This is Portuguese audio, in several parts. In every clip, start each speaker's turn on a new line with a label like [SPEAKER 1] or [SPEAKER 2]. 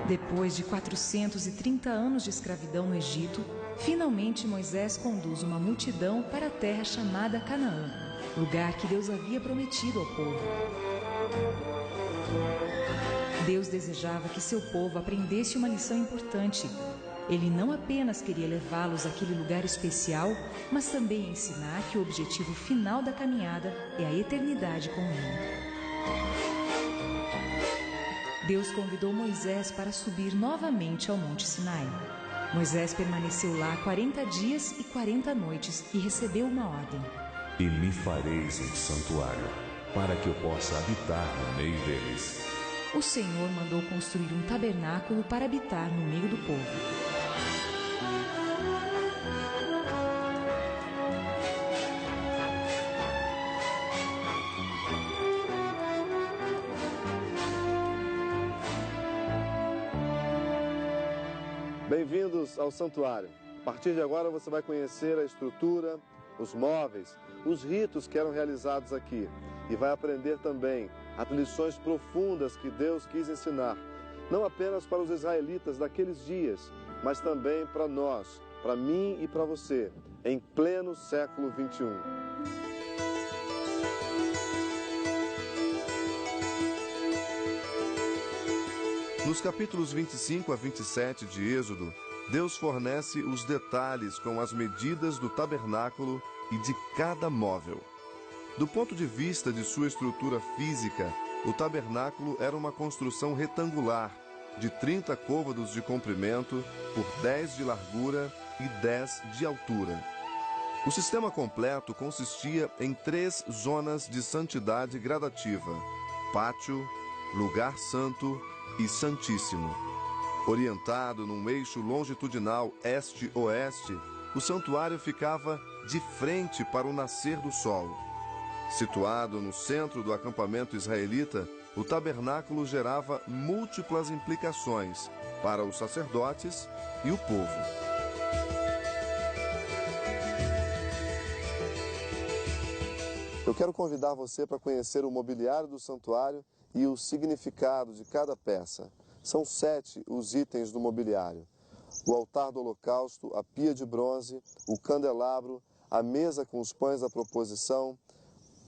[SPEAKER 1] Depois de 430 anos de escravidão no Egito, finalmente Moisés conduz uma multidão para a terra chamada Canaã, lugar que Deus havia prometido ao povo. Deus desejava que seu povo aprendesse uma lição importante. Ele não apenas queria levá-los àquele lugar especial, mas também ensinar que o objetivo final da caminhada é a eternidade com Ele. Deus convidou Moisés para subir novamente ao Monte Sinai. Moisés permaneceu lá 40 dias e 40 noites e recebeu uma ordem.
[SPEAKER 2] E me fareis um santuário, para que eu possa habitar no meio deles.
[SPEAKER 1] O Senhor mandou construir um tabernáculo para habitar no meio do povo.
[SPEAKER 3] Bem-vindos ao Santuário. A partir de agora você vai conhecer a estrutura, os móveis, os ritos que eram realizados aqui e vai aprender também as lições profundas que Deus quis ensinar, não apenas para os israelitas daqueles dias, mas também para nós, para mim e para você, em pleno século XXI. Nos capítulos 25 a 27 de Êxodo, Deus fornece os detalhes com as medidas do tabernáculo e de cada móvel. Do ponto de vista de sua estrutura física, o tabernáculo era uma construção retangular, de 30 côvados de comprimento por 10 de largura e 10 de altura. O sistema completo consistia em 3 zonas de santidade gradativa: pátio, lugar santo e santíssimo. Orientado num eixo longitudinal este-oeste, o santuário ficava de frente para o nascer do sol. Situado no centro do acampamento israelita, o tabernáculo gerava múltiplas implicações para os sacerdotes e o povo. Eu quero convidar você para conhecer o mobiliário do santuário e o significado de cada peça. São 7 os itens do mobiliário: o altar do holocausto, a pia de bronze, o candelabro, a mesa com os pães da proposição,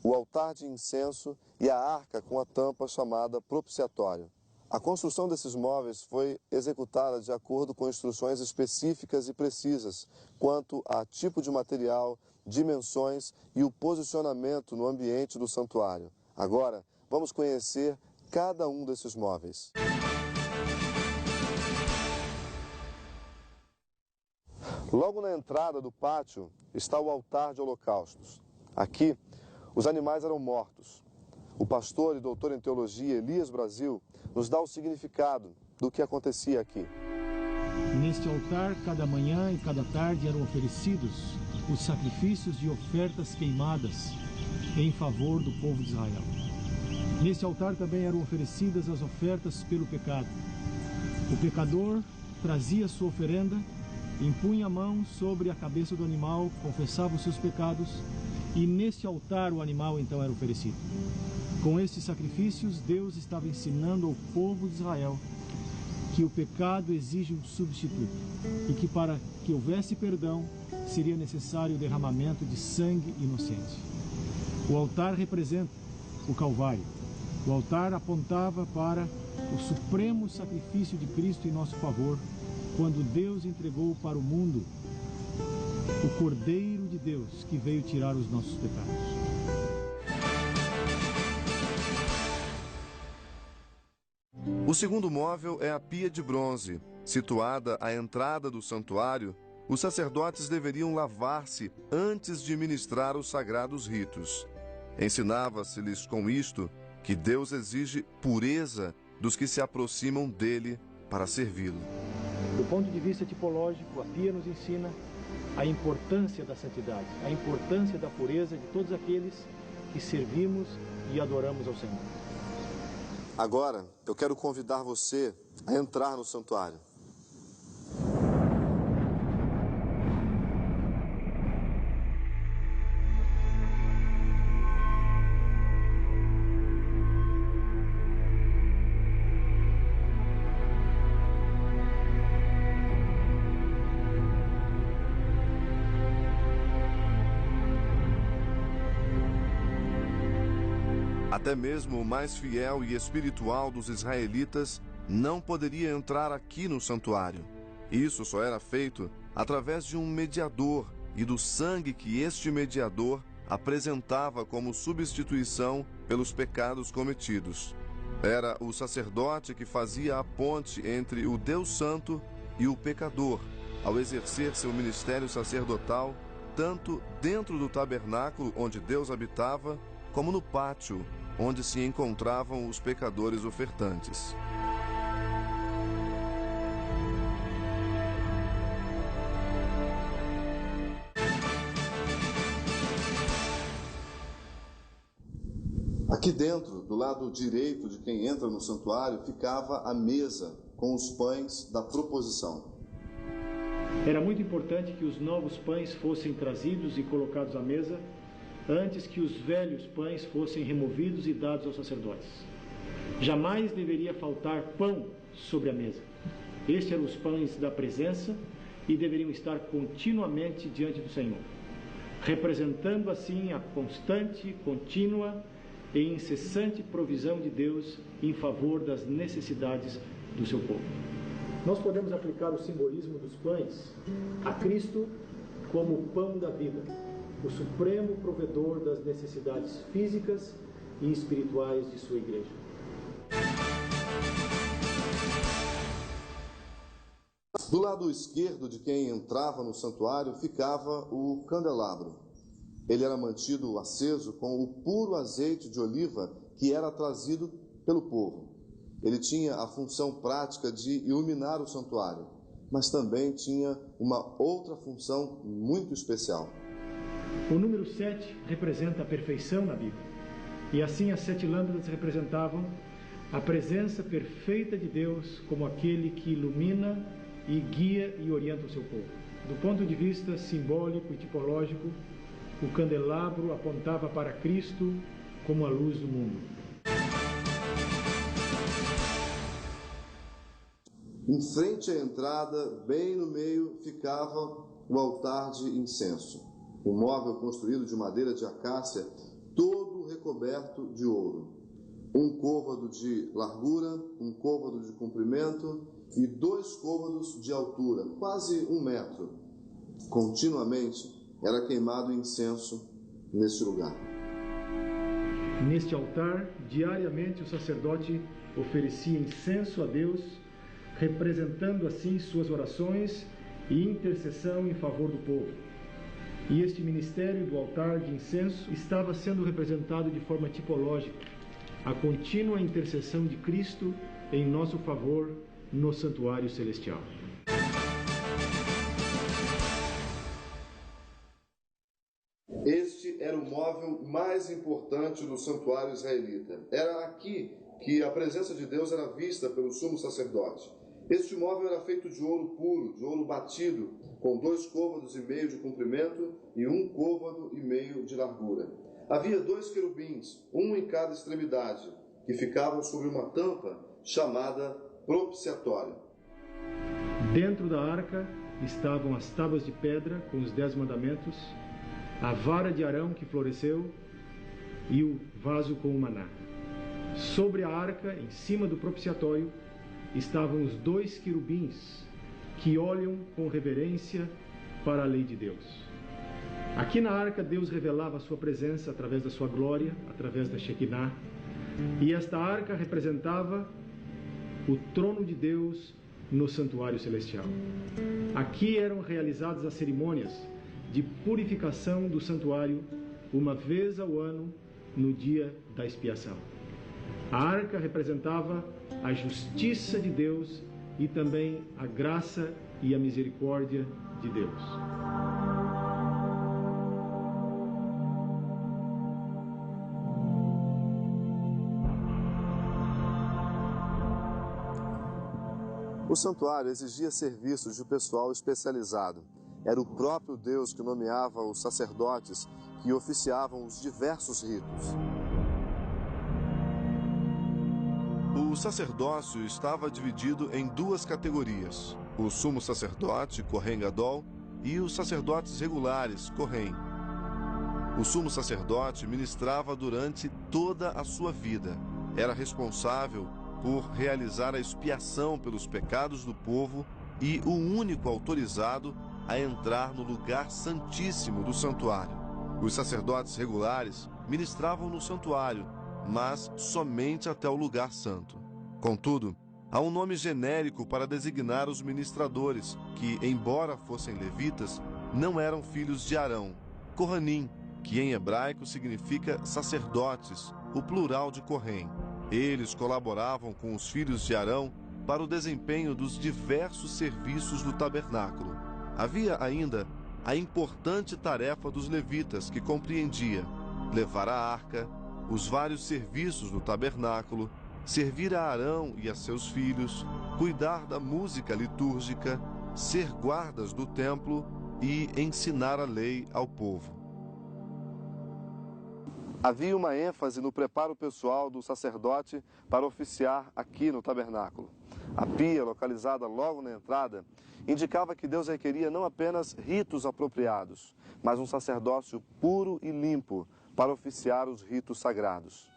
[SPEAKER 3] o altar de incenso e a arca com a tampa chamada propiciatório. A construção desses móveis foi executada de acordo com instruções específicas e precisas quanto a tipo de material, dimensões e o posicionamento no ambiente do santuário. Agora, vamos conhecer cada um desses móveis. Logo na entrada do pátio está o altar de holocaustos. Aqui, os animais eram mortos. O pastor e doutor em teologia Elias Brasil nos dá o significado do que acontecia aqui.
[SPEAKER 4] Neste altar, cada manhã e cada tarde eram oferecidos os sacrifícios de ofertas queimadas em favor do povo de Israel. Neste altar também eram oferecidas as ofertas pelo pecado. O pecador trazia sua oferenda, impunha a mão sobre a cabeça do animal, confessava os seus pecados e neste altar o animal então era oferecido. Com estes sacrifícios, Deus estava ensinando ao povo de Israel que o pecado exige um substituto e que para que houvesse perdão seria necessário o derramamento de sangue inocente. O altar representa o Calvário. O altar apontava para o supremo sacrifício de Cristo em nosso favor, quando Deus entregou para o mundo o Cordeiro de Deus que veio tirar os nossos pecados.
[SPEAKER 3] O segundo móvel é a pia de bronze. Situada à entrada do santuário, os sacerdotes deveriam lavar-se antes de ministrar os sagrados ritos. Ensinava-se-lhes com isto que Deus exige pureza dos que se aproximam dele para servi-lo.
[SPEAKER 4] Do ponto de vista tipológico, a pia nos ensina a importância da santidade, a importância da pureza de todos aqueles que servimos e adoramos ao Senhor.
[SPEAKER 3] Agora, eu quero convidar você a entrar no santuário. Até mesmo o mais fiel e espiritual dos israelitas não poderia entrar aqui no santuário. Isso só era feito através de um mediador e do sangue que este mediador apresentava como substituição pelos pecados cometidos. Era o sacerdote que fazia a ponte entre o Deus Santo e o pecador, ao exercer seu ministério sacerdotal, tanto dentro do tabernáculo onde Deus habitava, como no pátio, onde se encontravam os pecadores ofertantes. Aqui dentro, do lado direito de quem entra no santuário, ficava a mesa com os pães da proposição.
[SPEAKER 4] Era muito importante que os novos pães fossem trazidos e colocados à mesa antes que os velhos pães fossem removidos e dados aos sacerdotes. Jamais deveria faltar pão sobre a mesa. Estes eram os pães da presença e deveriam estar continuamente diante do Senhor, representando assim a constante, contínua e incessante provisão de Deus em favor das necessidades do seu povo. Nós podemos aplicar o simbolismo dos pães a Cristo como o pão da vida, o supremo provedor das necessidades físicas e espirituais de sua igreja.
[SPEAKER 3] Do lado esquerdo de quem entrava no santuário ficava o candelabro. Ele era mantido aceso com o puro azeite de oliva que era trazido pelo povo. Ele tinha a função prática de iluminar o santuário, mas também tinha uma outra função muito especial.
[SPEAKER 4] O número 7 representa a perfeição na Bíblia. E assim as 7 lâmpadas representavam a presença perfeita de Deus como aquele que ilumina e guia e orienta o seu povo. Do ponto de vista simbólico e tipológico, o candelabro apontava para Cristo como a luz do mundo.
[SPEAKER 3] Em frente à entrada, bem no meio, ficava o altar de incenso. Um móvel construído de madeira de acácia, todo recoberto de ouro. Um côvado de largura, um côvado de comprimento e 2 côvados de altura, quase 1 metro. Continuamente era queimado incenso neste lugar.
[SPEAKER 4] Neste altar, diariamente o sacerdote oferecia incenso a Deus, representando assim suas orações e intercessão em favor do povo. E este ministério do altar de incenso estava sendo representado de forma tipológica, a contínua intercessão de Cristo em nosso favor no santuário celestial.
[SPEAKER 3] Este era o móvel mais importante do santuário israelita. Era aqui que a presença de Deus era vista pelo sumo sacerdote. Este móvel era feito de ouro puro, de ouro batido, com 2 côvados e meio de comprimento e 1 côvado e meio de largura. Havia 2 querubins, um em cada extremidade, que ficavam sobre uma tampa chamada propiciatória.
[SPEAKER 4] Dentro da arca estavam as tábuas de pedra com os 10 mandamentos, a vara de Arão que floresceu e o vaso com o maná. Sobre a arca, em cima do propiciatório, estavam os 2 querubins que olham com reverência para a lei de Deus. Aqui na arca, Deus revelava a sua presença através da sua glória, através da Shekinah, e esta arca representava o trono de Deus no santuário celestial. Aqui eram realizadas as cerimônias de purificação do santuário uma vez ao ano, no dia da expiação. A arca representava a justiça de Deus e também a graça e a misericórdia de Deus.
[SPEAKER 3] O santuário exigia serviços de pessoal especializado. Era o próprio Deus que nomeava os sacerdotes que oficiavam os diversos ritos. O sacerdócio estava dividido em 2 categorias: o sumo sacerdote, Kohen Gadol, e os sacerdotes regulares, Kohen. O sumo sacerdote ministrava durante toda a sua vida. Era responsável por realizar a expiação pelos pecados do povo e o único autorizado a entrar no lugar santíssimo do santuário. Os sacerdotes regulares ministravam no santuário, mas somente até o lugar santo. Contudo, há um nome genérico para designar os ministradores, que, embora fossem levitas, não eram filhos de Arão, Kohanim, que em hebraico significa sacerdotes, o plural de Kohen. Eles colaboravam com os filhos de Arão para o desempenho dos diversos serviços do tabernáculo. Havia ainda a importante tarefa dos levitas, que compreendia levar a arca, os vários serviços do tabernáculo, servir a Arão e a seus filhos, cuidar da música litúrgica, ser guardas do templo e ensinar a lei ao povo. Havia uma ênfase no preparo pessoal do sacerdote para oficiar aqui no tabernáculo. A pia, localizada logo na entrada, indicava que Deus requeria não apenas ritos apropriados, mas um sacerdócio puro e limpo para oficiar os ritos sagrados.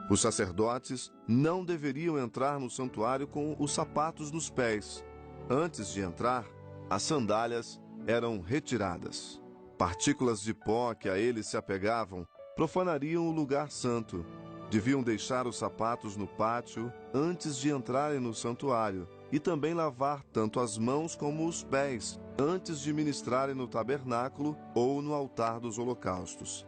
[SPEAKER 3] Os sacerdotes não deveriam entrar no santuário com os sapatos nos pés. Antes de entrar, as sandálias eram retiradas. Partículas de pó que a eles se apegavam profanariam o lugar santo. Deviam deixar os sapatos no pátio antes de entrarem no santuário e também lavar tanto as mãos como os pés antes de ministrarem no tabernáculo ou no altar dos holocaustos.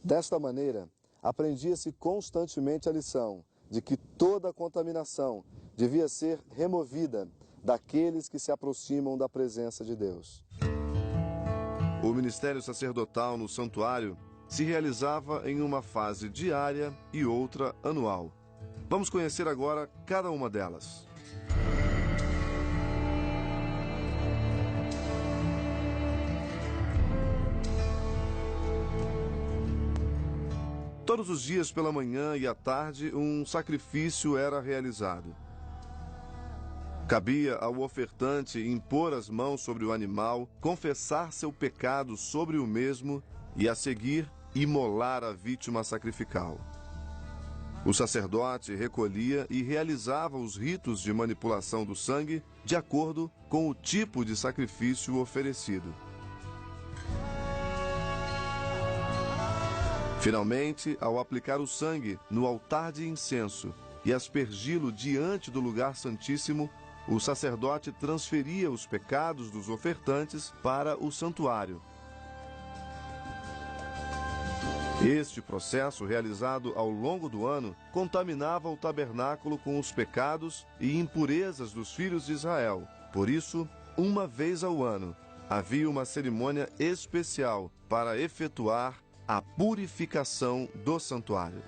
[SPEAKER 3] Desta maneira, aprendia-se constantemente a lição de que toda a contaminação devia ser removida daqueles que se aproximam da presença de Deus. O ministério sacerdotal no santuário se realizava em uma fase diária e outra anual. Vamos conhecer agora cada uma delas. Todos os dias pela manhã e à tarde, um sacrifício era realizado. Cabia ao ofertante impor as mãos sobre o animal, confessar seu pecado sobre o mesmo e, a seguir, imolar a vítima sacrificial. O sacerdote recolhia e realizava os ritos de manipulação do sangue de acordo com o tipo de sacrifício oferecido. Finalmente, ao aplicar o sangue no altar de incenso e aspergi-lo diante do lugar santíssimo, o sacerdote transferia os pecados dos ofertantes para o santuário. Este processo, realizado ao longo do ano, contaminava o tabernáculo com os pecados e impurezas dos filhos de Israel. Por isso, uma vez ao ano, havia uma cerimônia especial para efetuar a purificação do santuário.